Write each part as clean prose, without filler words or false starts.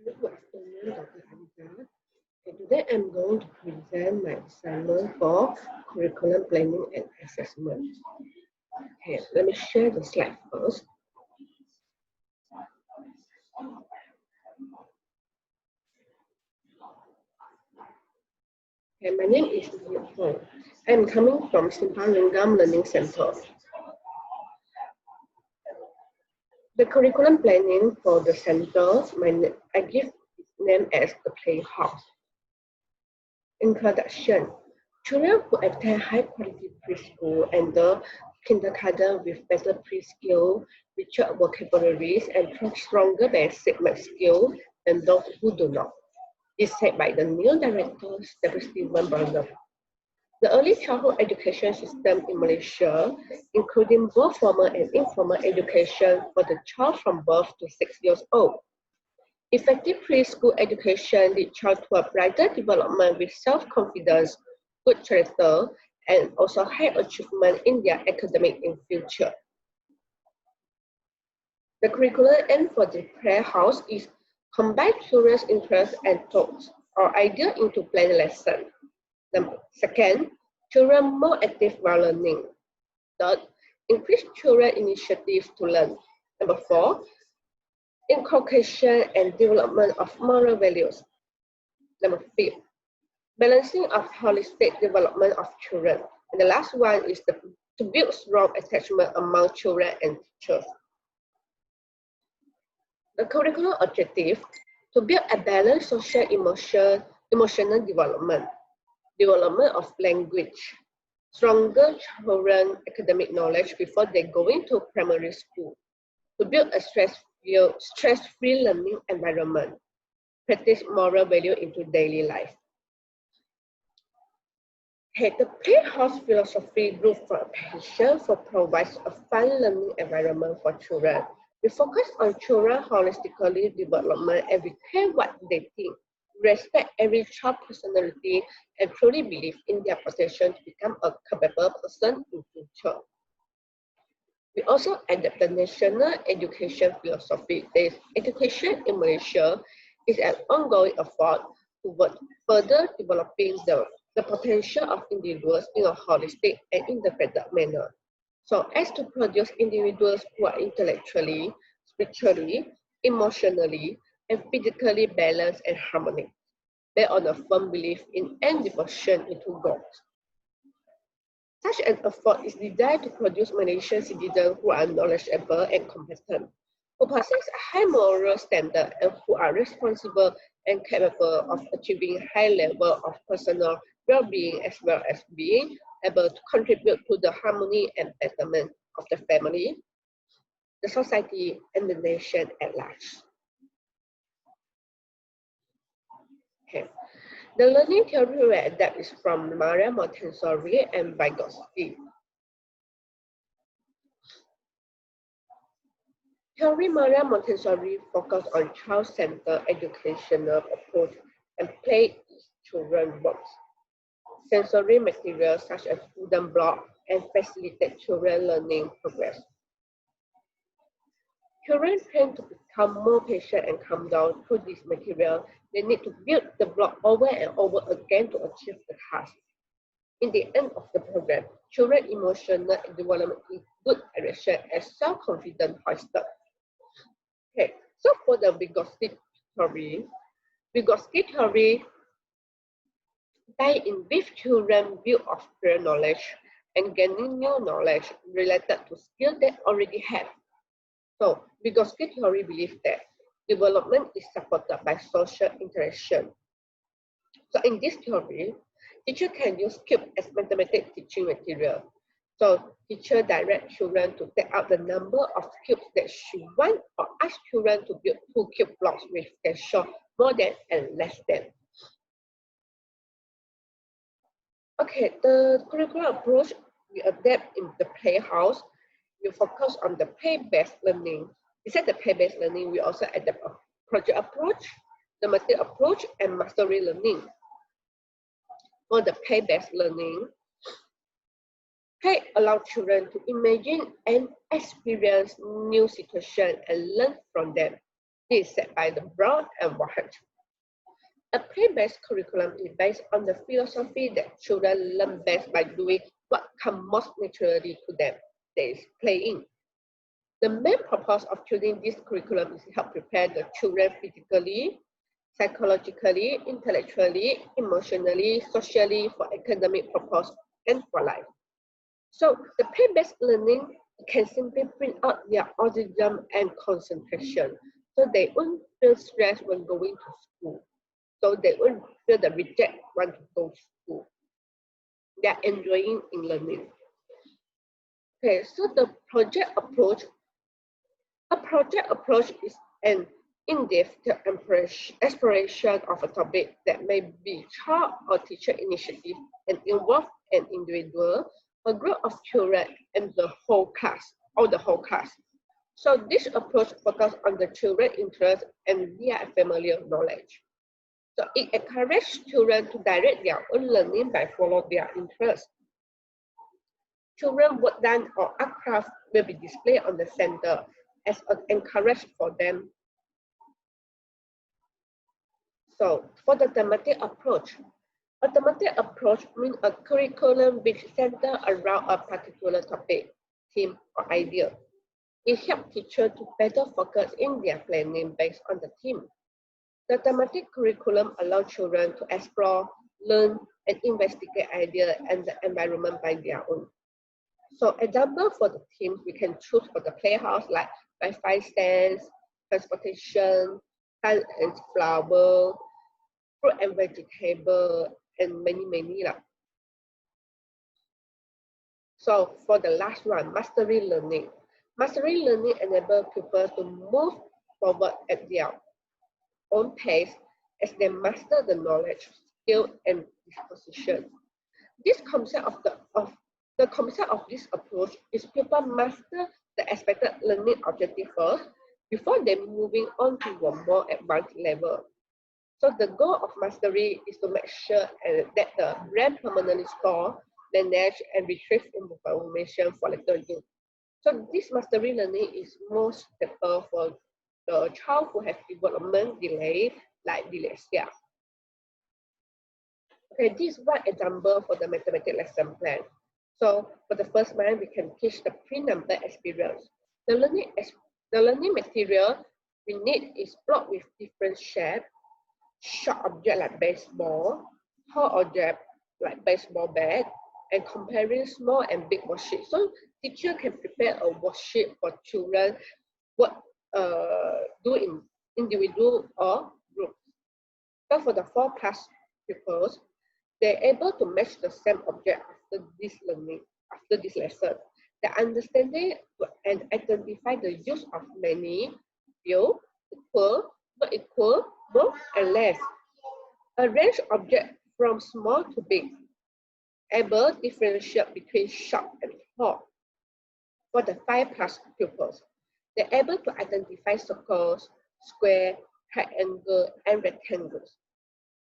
Good afternoon, Dr. Anita. And today I'm going to present my assignment for curriculum planning and assessment. Okay, let me share the slide first. Okay, my name is Nia Hong. I'm coming from Simpang Lingam Learning Center. The curriculum planning for the center, I give its name as the Playhouse. Introduction. Children who attend high-quality preschool and the kindergarten with better pre-skill, richer vocabularies, and stronger basic math skills than those who do not. Is said by the new director, Dr. Stephen Burnham. The early childhood education system in Malaysia, including both formal and informal education for the child from birth to 6 years old. Effective preschool education leads child to a brighter development with self-confidence, good character, and also high achievement in their academic in future. The curriculum aim for the Playhouse is combine children's interests and thoughts or idea into planned lesson. Second, children more active while learning. Third, increase children initiative to learn. Number four, inculcation and development of moral values. Number five, balancing of holistic development of children. And the last one is to build strong attachment among children and teachers. The curriculum objective to build a balanced social emotional development of language, stronger children academic knowledge before they go into primary school, to build a stress-free learning environment, practice moral value into daily life. Okay, the Playhouse philosophy group for passion for provides a fun learning environment for children. We focus on children holistically development and we care what they think, respect every child's personality, and truly believe in their potential to become a capable person in future. We also adapt the national education philosophy. That is, education in Malaysia is an ongoing effort toward further developing the potential of individuals in a holistic and integrated manner, so as to produce individuals who are intellectually, spiritually, emotionally, and physically balanced and harmonic, based on a firm belief in and devotion into God. Such an effort is designed to produce Malaysian citizens who are knowledgeable and competent, who possess a high moral standard, and who are responsible and capable of achieving high level of personal well-being as well as being able to contribute to the harmony and betterment of the family, the society, and the nation at large. Okay. The learning theory we adapt is from Maria Montessori and Vygotsky. Theory Maria Montessori focused on child-centered educational approach and play children works. Sensory materials such as wooden blocks and facilitate children learning progress. Children tend to become more patient and calm down through this material. They need to build the block over and over again to achieve the task. In the end of the program, children's emotional development in good direction and self-confidence hoisted. Okay, so for the Vygotsky theory tie in with children build of prior knowledge and gaining new knowledge related to skills they already have. So, Vygotsky theory believes that development is supported by social interaction. So, in this theory, teacher can use cube as mathematics teaching material. So, teacher direct children to take out the number of cubes that she want or ask children to build 2 cube blocks with their show more than and less than. Okay, the curriculum approach we adapt in the Playhouse. We focus on the play-based learning. Besides the play-based learning, we also adapt a project approach, thematic approach, and mastery learning. For the play-based learning, play allows children to imagine and experience new situations and learn from them. This is set by the Brown and Warren. A play-based curriculum is based on the philosophy that children learn best by doing what comes most naturally to them, that is, playing. The main purpose of choosing this curriculum is to help prepare the children physically, psychologically, intellectually, emotionally, socially, for academic purpose, and for life. So the play-based learning can simply bring out their autism and concentration, so they won't feel stressed when going to school. So they won't feel the reject want to go to school. They're enjoying in learning. Okay, so the project approach. A project approach is an in-depth exploration of a topic that may be child or teacher initiative and involve an individual, a group of children, and the whole class, or the whole class. So this approach focuses on the children's interest and their familiar knowledge. So it encourages children to direct their own learning by following their interests. Children work done or art craft will be displayed on the center as an encouragement for them. So for the thematic approach, a thematic approach means a curriculum which centers around a particular topic, theme, or idea. It helps teachers to better focus in their planning based on the theme. The thematic curriculum allows children to explore, learn, and investigate ideas and the environment by their own. So example for the themes we can choose for the playhouse like Wi-Fi stands, transportation, plant and flower, fruit and vegetable, and many. So for the last one, mastery learning. Mastery learning enables pupils to move forward at their own pace as they master the knowledge, skill, and disposition. This concept the concept of this approach is people master the expected learning objective first before then moving on to a more advanced level. So the goal of mastery is to make sure that the brain permanently store, manage, and retrieve information for later use. So this mastery learning is most suitable for the child who have development delay like dyslexia. Okay, this is one example for the mathematics lesson plan. So for the first month, we can teach the pre-number experience. The learning material we need is block with different shapes, short object like baseball, tall object like baseball bat, and comparing small and big worksheets. So teacher can prepare a worksheet for children what do in individual or group. So for the 4+ pupils, they're able to match the same object after this learning, after this lesson. The understanding and identify the use of many, few, equal, not equal, more, and less. Arrange objects from small to big. Able to differentiate between short and tall. For the 5+ pupils, they're able to identify circles, square, triangle, and rectangles.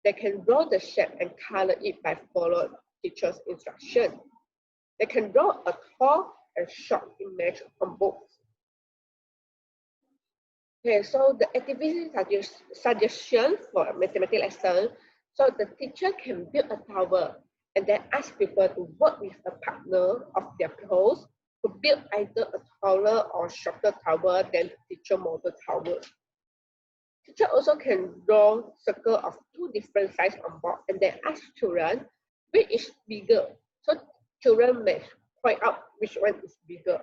They can draw the shape and color it by following teacher's instruction. They can draw a tall and short image on both. Okay, so the activity suggestion for a mathematics lesson. So the teacher can build a tower and then ask people to work with a partner of their pupils to build either a taller or shorter tower than the teacher model tower. Teacher also can draw circle of 2 different sizes on board and then ask children which is bigger. So children may point out which one is bigger.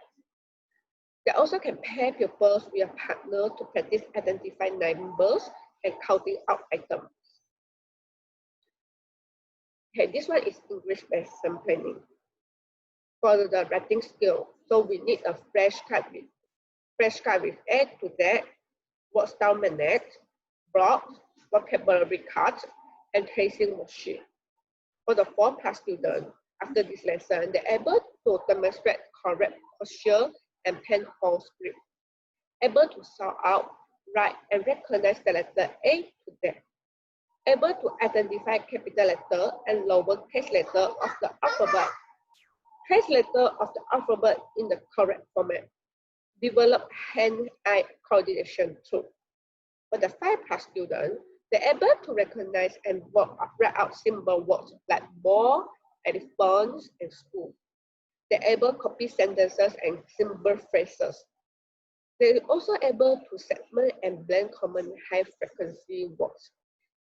They also can pair pupils with a partner to practice identifying numbers and counting out items. Okay, this one is English lesson planning. For the writing skill, so we need a flashcard with A to Z, word style magnet, blocks, vocabulary cards, and tracing worksheet. For the 4+ students, after this lesson, they're able to demonstrate correct posture and pen hold script, able to sound out, write, and recognize the letter A to Z, able to identify capital letter and lowercase letter of the alphabet, trace letter of the alphabet in the correct format, develop hand-eye coordination too. For the 5+ students, they're able to recognize and write out simple words like ball, elephones, and school. They're able to copy sentences and simple phrases. They're also able to segment and blend common high-frequency words,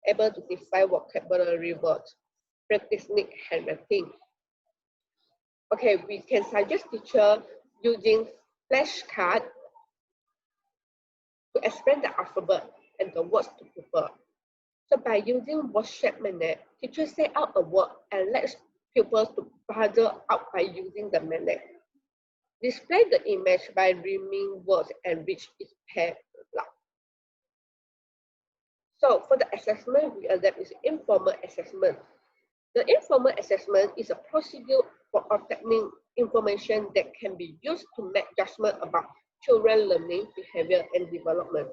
able to define vocabulary words, practice neat handwriting. Okay, we can suggest teacher using flashcard to explain the alphabet and the words to pupils. So by using word-shaped magnet, teachers say out a word and let pupils to puzzle out by using the magnet. Display the image by rhyming words and reach its pair loud. So for the assessment, we adapt is informal assessment. The informal assessment is a procedure for obtaining information that can be used to make judgment about children's learning, behavior, and development.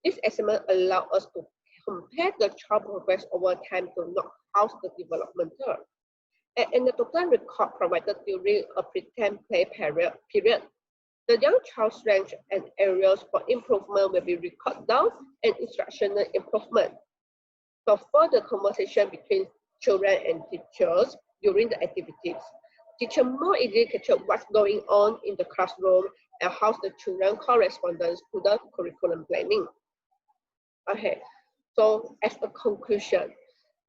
This assessment allows us to compare the child progress over time to know how the developmental. And the total record provided during a pretend play period, the young child's strengths and areas for improvement will be recorded down and instructional improvement. So for the conversation between children and teachers during the activities, teacher more easily capture what's going on in the classroom and how the children corresponds to the curriculum planning. Okay, so as a conclusion,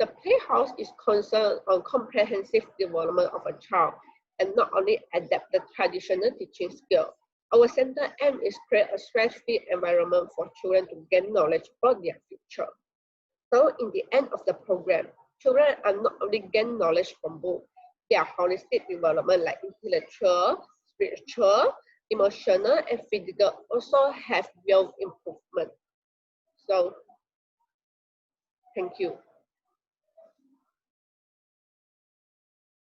the Playhouse is concerned on comprehensive development of a child and not only adapt the traditional teaching skill. Our center aim is create a stress-free environment for children to gain knowledge for their future. So in the end of the program, children are not only gain knowledge from books, their holistic development like intellectual, spiritual, emotional, and physical also have real improvement. So, thank you.